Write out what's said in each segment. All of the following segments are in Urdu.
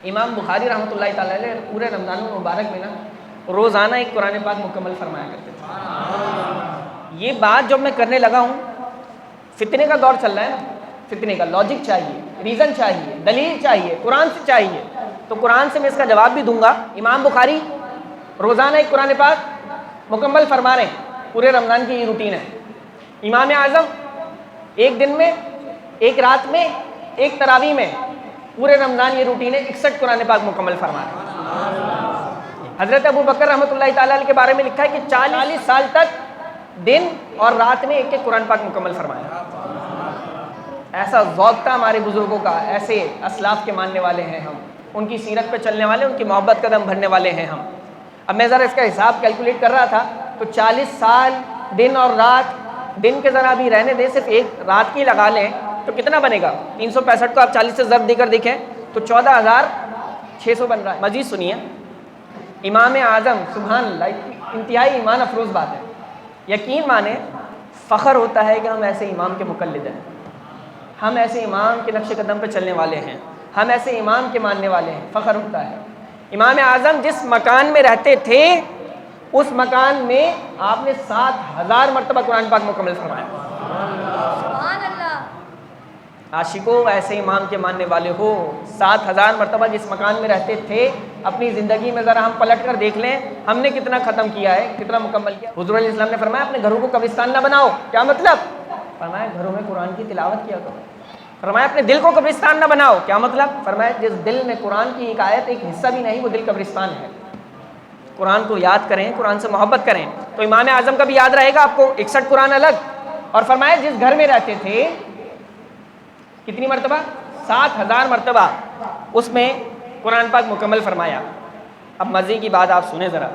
امام بخاری رحمۃ اللہ تعالیٰ علیہ پورے رمضان المبارک میں نا روزانہ ایک قرآن پاک مکمل فرمایا کرتے تھے۔ یہ بات جب میں کرنے لگا ہوں، فتنے کا دور چل رہا ہے نا، فتنے کا لاجک چاہیے، ریزن چاہیے، دلیل چاہیے، قرآن سے چاہیے، تو قرآن سے میں اس کا جواب بھی دوں گا۔ امام بخاری روزانہ ایک قرآن پاک مکمل فرما رہے ہیں، پورے رمضان کی یہ روٹین ہے۔ امام اعظم ایک دن میں، ایک رات میں، ایک تراویح میں، پورے رمضان یہ روٹین ہے، 61 قرآن پاک مکمل فرما رہے ہیں۔ حضرت ابو بکر رحمۃ اللہ تعالیٰ علیہ کے بارے میں لکھا ہے کہ 40 سال تک دن اور رات میں ایک ایک قرآن پاک مکمل فرمایا۔ ایسا ذوق تھا ہمارے بزرگوں کا، ایسے اسلاف کے ماننے والے ہیں ہم، ان کی سیرت پہ چلنے والے، ان کی محبت قدم بھرنے والے ہیں ہم۔ اب میں ذرا اس کا حساب کیلکولیٹ کر رہا تھا تو 40 سال دن اور رات، دن کے ذرا ابھی رہنے دیں، صرف ایک رات کی لگا لیں تو کتنا بنے گا؟ 365 کو آپ 40 سے ضرب دے کر دیکھیں تو 14,600 بن رہا ہے۔ مزید سنیے، امام اعظم سبحان اللہ، انتہائی ایمان افروز بات ہے۔ یقین مانیں، فخر ہوتا ہے کہ ہم ایسے امام کے مقلد ہیں، ہم ایسے امام کے نقش قدم پہ چلنے والے ہیں، ہم ایسے امام کے ماننے والے ہیں، فخر ہوتا ہے۔ امام اعظم جس مکان میں رہتے تھے اس مکان میں آپ نے 7,000 مرتبہ قرآن پاک مکمل فرمایا۔ سبحان اللہ۔ عاشقوں، ایسے امام کے ماننے والے ہو، 7,000 مرتبہ جس مکان میں رہتے تھے، اپنی زندگی میں ذرا ہم پلٹ کر دیکھ لیں ہم نے کتنا ختم کیا ہے، کتنا مکمل کیا۔ حضور علیہ السلام نے فرمایا اپنے گھروں کو قبرستان نہ بناؤ۔ کیا مطلب؟ فرمایا گھروں میں قرآن کی تلاوت کیا کرو۔ فرمایا اپنے دل کو قبرستان نہ بناؤ۔ کیا مطلب؟ فرمایا جس دل میں قرآن کی ایک آیت، ایک حصہ بھی نہیں، وہ دل قبرستان ہے۔ قرآن کو یاد کریں، قرآن سے محبت کریں۔ تو امام اعظم کا بھی یاد رہے گا آپ کو، 61 قرآن الگ۔ اور فرمایا جس گھر میں رہتے تھے، کتنی مرتبہ؟ 7,000 مرتبہ اس میں قرآن پاک مکمل فرمایا۔ اب مزے کی بات آپ سنیں ذرا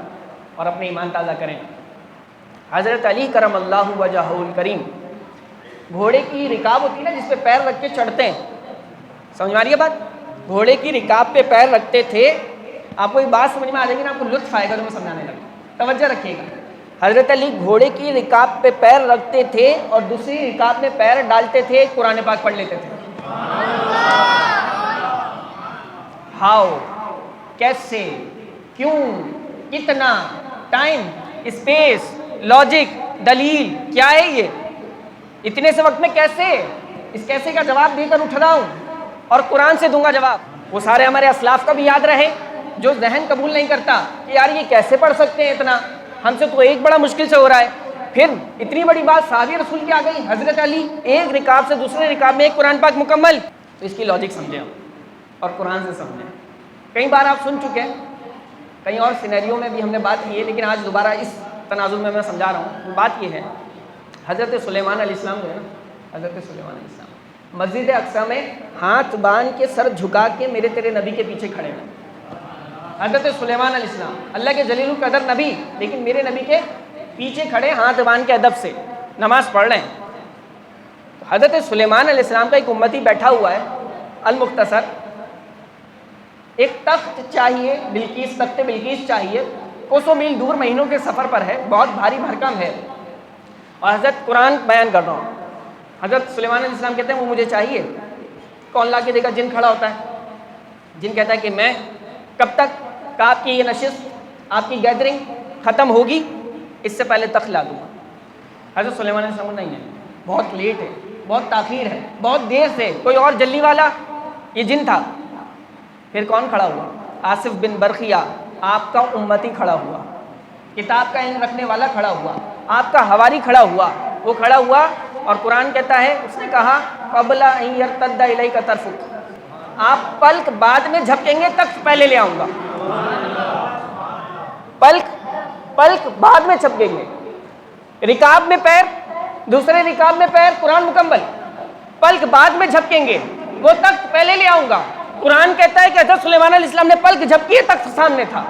اور اپنے ایمان تازہ کریں۔ حضرت علی کرم اللہ وجہہ الکریم، گھوڑے کی رکاب ہوتی ہے نا جس پہ پیر رکھ کے چڑھتے ہیں، سمجھ میں آ رہی ہے بات؟ گھوڑے کی رکاب پہ پیر رکھتے تھے۔ آپ کو ایک بات سمجھ میں آ جائے گی نا، آپ کو لطف آئے گا جو میں سمجھانے لگا، توجہ رکھیے گا۔ حضرت علی گھوڑے کی رکاب پہ پیر رکھتے تھے اور دوسری رکاب میں پیر ڈالتے تھے، قرآن پاک پڑھ لیتے تھے۔ ہاؤ، کیسے، کیوں، کتنا، ٹائم، اسپیس، لاجک، دلیل، کیا ہے یہ؟ اتنے سے وقت میں کیسے؟ اس کیسے کا جواب دے کر اٹھ رہا ہوں اور قرآن سے دوں گا جواب۔ وہ سارے ہمارے اسلاف کا بھی یاد رہے جو ذہن قبول نہیں کرتا کہ یار یہ کیسے پڑھ سکتے ہیں اتنا، ہم سے تو ایک بڑا مشکل سے ہو رہا ہے۔ پھر اتنی بڑی بات صحابی رسول کی آ گئی، حضرت علی ایک رکاب سے دوسرے رکاب میں ایک قرآن پاک مکمل۔ تو اس کی لاجک سمجھیں اور قرآن سے سمجھیں۔ کئی بار آپ سن چکے ہیں، کئی اور سینیریو میں بھی ہم نے بات کی ہے، لیکن آج دوبارہ اس تناظر میں سمجھا رہا ہوں۔ بات یہ ہے، حضرت سلیمان علیہ السلام جو ہے نا، حضرت سلیمان علیہ السلام مسجد اقصی میں ہاتھ باندھ کے سر جھکا کے میرے تیرے نبی کے پیچھے کھڑے ہیں۔ حضرت سلیمان علیہ السلام اللہ کے جلیل القدر نبی، لیکن میرے نبی کے پیچھے کھڑے ہاتھ باندھ کے ادب سے نماز پڑھ رہے ہیں۔ تو حضرت سلیمان علیہ السلام کا ایک امتی بیٹھا ہوا ہے، المختصر، ایک تخت چاہیے، بلقیس، تخت بلقیس چاہیے، کوسوں میل دور، مہینوں کے سفر پر ہے، بہت بھاری بھرکم ہے، اور حضرت قرآن بیان کر رہا ہوں۔ حضرت سلیمان علیہ السلام کہتے ہیں وہ مجھے چاہیے۔ کون لا کے دے گا؟ جن کھڑا ہوتا ہے۔ جن کہتا ہے کہ میں کب تک کہ آپ کی یہ نشست، آپ کی گیدرنگ ختم ہوگی، اس سے پہلے تخت لا دوں گا۔ حضرت سلیمان علیہ السلام نہیں ہے، بہت لیٹ ہے، بہت تاخیر ہے، بہت دیر سے، کوئی اور جلدی والا، یہ جن تھا۔ پھر کون کھڑا ہوا؟ آصف بن برخیہ، آپ کا امتی کھڑا ہوا، کتاب کا علم رکھنے والا کھڑا ہوا، آپ کا حواری کھڑا ہوا۔ وہ کھڑا ہوا اور قرآن کہتا ہے، اس نے کہا قبل ان یرتد الیک طرفک، آپ پلک بعد میں جھپکیں گے، تخت پہلے لے آؤں گا۔ پلک بعد میں جھپکیں گے، رکاب میں پیر، دوسرے رکاب میں پیر، قرآن مکمل، پلک بعد میں جھپکیں گے، وہ تخت پہلے لے آؤں گا۔ قرآن کہتا ہے کہ حضرت سلیمان علیہ السلام نے پلک جھپکی، تخت سامنے تھا،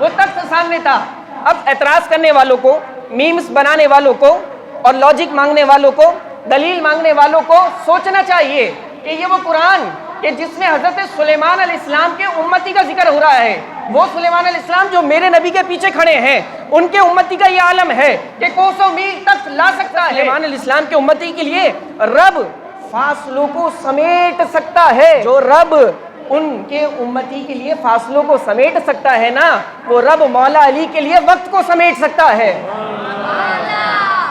وہ تخت سامنے تھا۔ اب اعتراض کرنے والوں کو، میمز بنانے والوں کو اور لاجک مانگنے والوں کو، دلیل مانگنے والوں کو سوچنا چاہیے کہ یہ وہ قرآن کہ جس میں حضرت سلیمان علیہ السلام کے امتی کا ذکر ہو رہا ہے، وہ سلیمان علیہ السلام جو میرے نبی کے پیچھے کھڑے ہیں، ان کے امتی کا یہ عالم ہے کہ کوسوں میل تک لا سکتا ہے۔ سلیمان علیہ السلام کے امتی کے لیے رب فاصلوں کو سمیٹ سکتا ہے، جو رب ان کے امتی کے لیے فاصلوں کو سمیٹ سکتا ہے نا، وہ رب مولا علی کے لیے وقت کو سمیٹ سکتا ہے،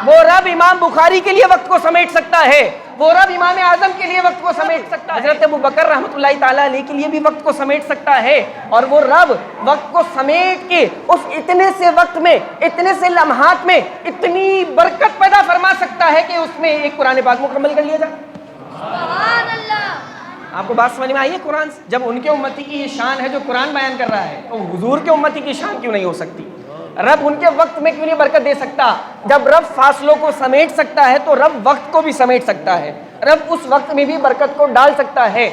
وہ رب امام بخاری کے لیے وقت کو سمیٹ سکتا ہے، وہ رب امام اعظم کے لیے وقت کو سمیٹ سکتا ہے، حضرت ابو بکر رحمۃ اللہ تعالیٰ علیہ کے لیے بھی وقت کو سمیٹ سکتا ہے، اور وہ رب وقت کو سمیٹ کے اس اتنے سے وقت میں، اتنے سے لمحات میں اتنی برکت پیدا فرما سکتا ہے کہ اس میں ایک قرآن پاک مکمل کر لیا جائے۔ سبحان اللہ۔ آپ کو بات سمجھ میں آئی ہے؟ قرآن سے جب ان کے امتی کی یہ شان ہے جو قرآن بیان کر رہا ہے، تو حضور کے امتی کی شان کیوں نہیں ہو سکتی؟ رب ان کے وقت میں کیوں نہیں برکت دے سکتا؟ جب رب فاصلوں کو سمیٹ سکتا ہے تو رب وقت کو بھی سمیٹ سکتا ہے، رب اس وقت میں بھی برکت کو ڈال سکتا ہے۔